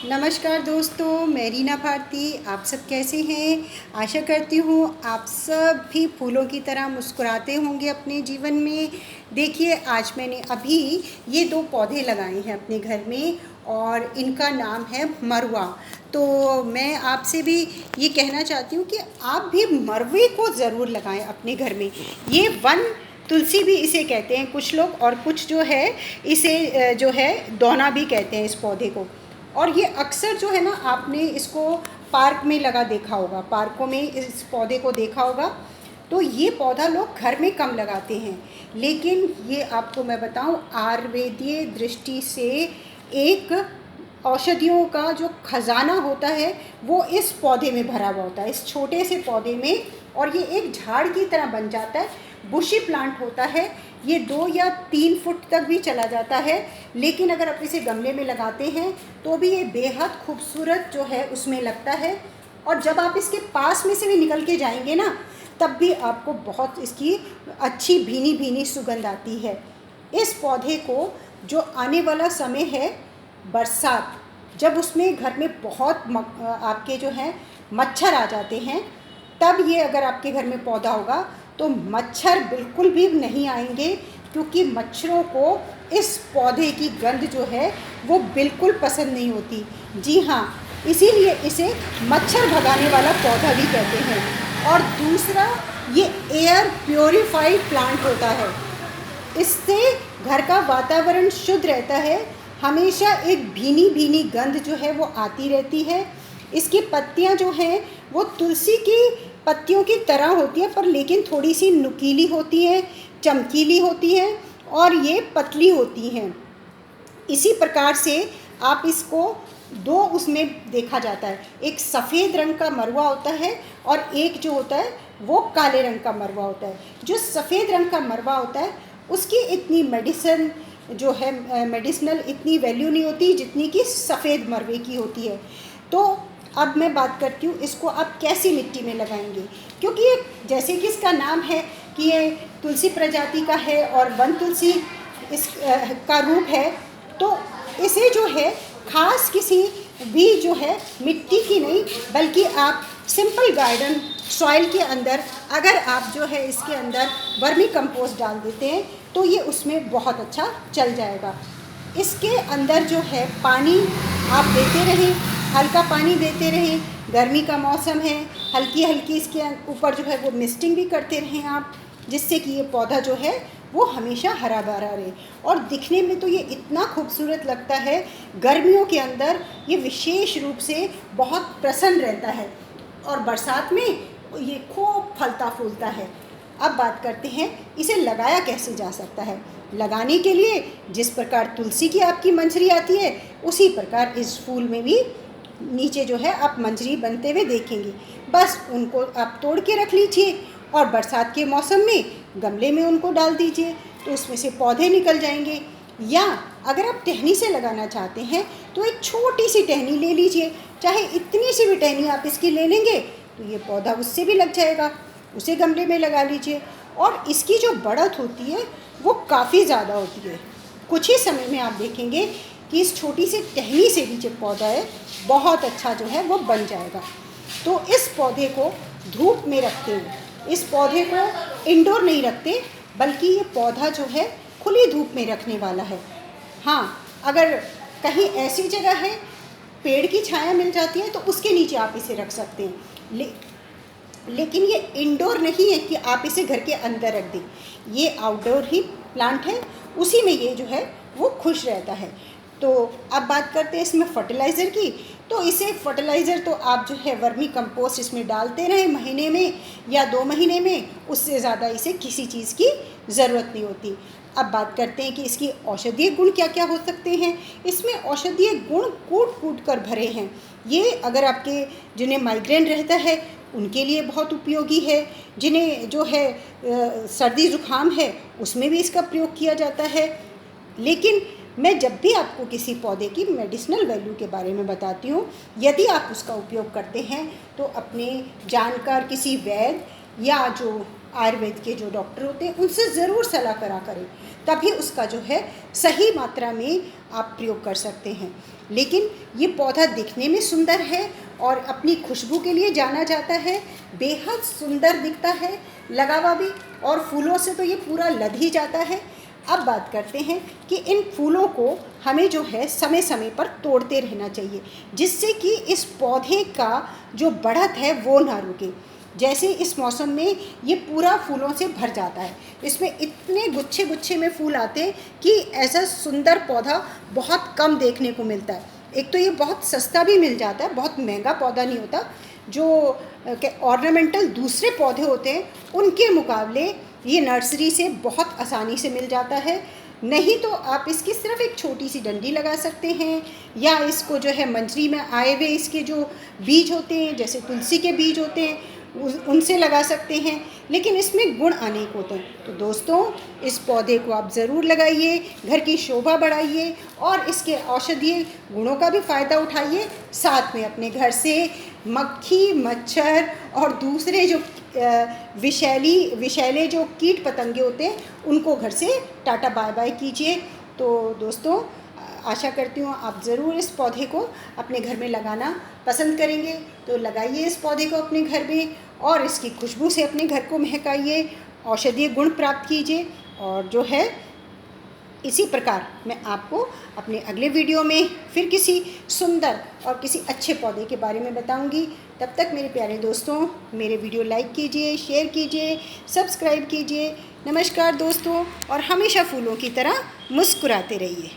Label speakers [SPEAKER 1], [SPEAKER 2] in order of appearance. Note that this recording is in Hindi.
[SPEAKER 1] नमस्कार दोस्तों, मैं रीना भारती। आप सब कैसे हैं? आशा करती हूँ आप सब भी फूलों की तरह मुस्कुराते होंगे अपने जीवन में। देखिए, आज मैंने अभी ये 2 पौधे लगाए हैं अपने घर में और इनका नाम है मरुआ। तो मैं आपसे भी ये कहना चाहती हूँ कि आप भी मरुए को ज़रूर लगाएं अपने घर में। ये वन तुलसी भी इसे कहते हैं कुछ लोग, और कुछ जो है इसे जो है दोना भी कहते हैं इस पौधे को। और ये अक्सर जो है ना, आपने इसको पार्क में लगा देखा होगा, पार्कों में इस पौधे को देखा होगा। तो ये पौधा लोग घर में कम लगाते हैं, लेकिन ये आपको मैं बताऊं, आयुर्वेदीय दृष्टि से एक औषधियों का जो खजाना होता है वो इस पौधे में भरा हुआ होता है, इस छोटे से पौधे में। और ये एक झाड़ की तरह बन जाता है, बुशी प्लांट होता है। ये 2 या 3 फुट तक भी चला जाता है, लेकिन अगर आप इसे गमले में लगाते हैं तो भी ये बेहद खूबसूरत जो है उसमें लगता है। और जब आप इसके पास में से भी निकल के जाएंगे ना, तब भी आपको बहुत इसकी अच्छी भीनी भीनी सुगंध आती है। इस पौधे को जो आने वाला समय है बरसात, जब उसमें घर में बहुत आपके जो है मच्छर आ जाते हैं, तब ये अगर आपके घर में पौधा होगा तो मच्छर बिल्कुल भी नहीं आएंगे, क्योंकि मच्छरों को इस पौधे की गंध जो है वो बिल्कुल पसंद नहीं होती। जी हाँ, इसीलिए इसे मच्छर भगाने वाला पौधा भी कहते हैं। और दूसरा, ये एयर प्योरीफाइड प्लांट होता है। इससे घर का वातावरण शुद्ध रहता है, हमेशा एक भीनी भीनी गंध जो है वो आती रहती है। इसकी पत्तियां जो हैं वो तुलसी की पत्तियों की तरह होती है, पर लेकिन थोड़ी सी नुकीली होती है, चमकीली होती है और ये पतली होती हैं। इसी प्रकार से आप इसको 2 उसमें देखा जाता है, एक सफ़ेद रंग का मरुआ होता है और एक जो होता है वो काले रंग का मरुआ होता है। जो सफ़ेद रंग का मरुआ होता है उसकी इतनी मेडिसिन जो है मेडिसिनल इतनी वैल्यू नहीं होती जितनी कि सफ़ेद मरुए की होती है। तो अब मैं बात करती हूँ इसको आप कैसी मिट्टी में लगाएंगे, क्योंकि ये जैसे कि इसका नाम है कि ये तुलसी प्रजाति का है और वन तुलसी इस का रूप है, तो इसे जो है खास किसी भी जो है मिट्टी की नहीं, बल्कि आप सिंपल गार्डन सॉइल के अंदर अगर आप जो है इसके अंदर वर्मी कंपोस्ट डाल देते हैं तो ये उसमें बहुत अच्छा चल जाएगा। इसके अंदर जो है पानी आप देते रहें, हल्का पानी देते रहें। गर्मी का मौसम है, हल्की हल्की इसके ऊपर जो है वो मिस्टिंग भी करते रहें आप, जिससे कि ये पौधा जो है वो हमेशा हरा भरा रहे। और दिखने में तो ये इतना खूबसूरत लगता है, गर्मियों के अंदर ये विशेष रूप से बहुत प्रसन्न रहता है और बरसात में ये खूब फलता फूलता है। अब बात करते हैं इसे लगाया कैसे जा सकता है। लगाने के लिए जिस प्रकार तुलसी की आपकी मंजरी आती है, उसी प्रकार इस फूल में भी नीचे जो है आप मंजरी बनते हुए देखेंगे। बस उनको आप तोड़ के रख लीजिए और बरसात के मौसम में गमले में उनको डाल दीजिए, तो उसमें से पौधे निकल जाएंगे। या अगर आप टहनी से लगाना चाहते हैं तो एक छोटी सी टहनी ले लीजिए, चाहे इतनी सी भी टहनी आप इसकी ले लेंगे तो ये पौधा उससे भी लग जाएगा, उसे गमले में लगा लीजिए। और इसकी जो बढ़त होती है वो काफ़ी ज़्यादा होती है। कुछ ही समय में आप देखेंगे कि इस छोटी सी टहनी से भी जो पौधा है बहुत अच्छा जो है वो बन जाएगा। तो इस पौधे को धूप में रखते हैं, इस पौधे को इंडोर नहीं रखते, बल्कि ये पौधा जो है खुली धूप में रखने वाला है। हाँ, अगर कहीं ऐसी जगह है पेड़ की छाया मिल जाती है तो उसके नीचे आप इसे रख सकते हैं, लेकिन ये इंडोर नहीं है कि आप इसे घर के अंदर रख दें। ये आउटडोर ही प्लांट है, उसी में ये जो है वो खुश रहता है। तो अब बात करते हैं इसमें फर्टिलाइज़र की। तो इसे फर्टिलाइज़र तो आप जो है वर्मी कंपोस्ट इसमें डालते रहें महीने में या 2 महीने में, उससे ज़्यादा इसे किसी चीज़ की ज़रूरत नहीं होती। अब बात करते हैं कि इसकी औषधीय गुण क्या क्या हो सकते हैं। इसमें औषधीय गुण कूट कूट कर भरे हैं। ये अगर आपके जिन्हें माइग्रेन रहता है उनके लिए बहुत उपयोगी है, जिन्हें जो है सर्दी ज़ुकाम है उसमें भी इसका प्रयोग किया जाता है। लेकिन मैं जब भी आपको किसी पौधे की मेडिसिनल वैल्यू के बारे में बताती हूँ, यदि आप उसका उपयोग करते हैं तो अपने जानकार किसी वैद्य या जो आयुर्वेद के जो डॉक्टर होते हैं उनसे ज़रूर सलाह करा करें, तभी उसका जो है सही मात्रा में आप प्रयोग कर सकते हैं। लेकिन ये पौधा दिखने में सुंदर है और अपनी खुशबू के लिए जाना जाता है, बेहद सुंदर दिखता है, लगा हुआ भी, और फूलों से तो ये पूरा लद ही जाता है। अब बात करते हैं कि इन फूलों को हमें जो है समय समय पर तोड़ते रहना चाहिए, जिससे कि इस पौधे का जो बढ़त है वो ना रुके। जैसे इस मौसम में ये पूरा फूलों से भर जाता है, इसमें इतने गुच्छे गुच्छे में फूल आते हैं कि ऐसा सुंदर पौधा बहुत कम देखने को मिलता है। एक तो ये बहुत सस्ता भी मिल जाता है, बहुत महंगा पौधा नहीं होता। जो ऑर्नामेंटल दूसरे पौधे होते हैं उनके मुकाबले ये नर्सरी से बहुत आसानी से मिल जाता है। नहीं तो आप इसकी सिर्फ एक छोटी सी डंडी लगा सकते हैं, या इसको जो है मंजरी में आए हुए इसके जो बीज होते हैं, जैसे तुलसी के बीज होते हैं, उनसे लगा सकते हैं। लेकिन इसमें गुण अनेक होते हैं। तो दोस्तों, इस पौधे को आप ज़रूर लगाइए, घर की शोभा बढ़ाइए और इसके औषधीय गुणों का भी फ़ायदा उठाइए। साथ में अपने घर से मक्खी, मच्छर और दूसरे जो विषैले जो कीट पतंगे होते हैं उनको घर से टाटा बाय बाय कीजिए। तो दोस्तों, आशा करती हूँ आप ज़रूर इस पौधे को अपने घर में लगाना पसंद करेंगे। तो लगाइए इस पौधे को अपने घर में और इसकी खुशबू से अपने घर को महकाइए, औषधीय गुण प्राप्त कीजिए। और जो है इसी प्रकार मैं आपको अपने अगले वीडियो में फिर किसी सुंदर और किसी अच्छे पौधे के बारे में बताऊंगी। तब तक मेरे प्यारे दोस्तों, मेरे वीडियो लाइक कीजिए, शेयर कीजिए, सब्सक्राइब कीजिए। नमस्कार दोस्तों, और हमेशा फूलों की तरह मुस्कुराते रहिए।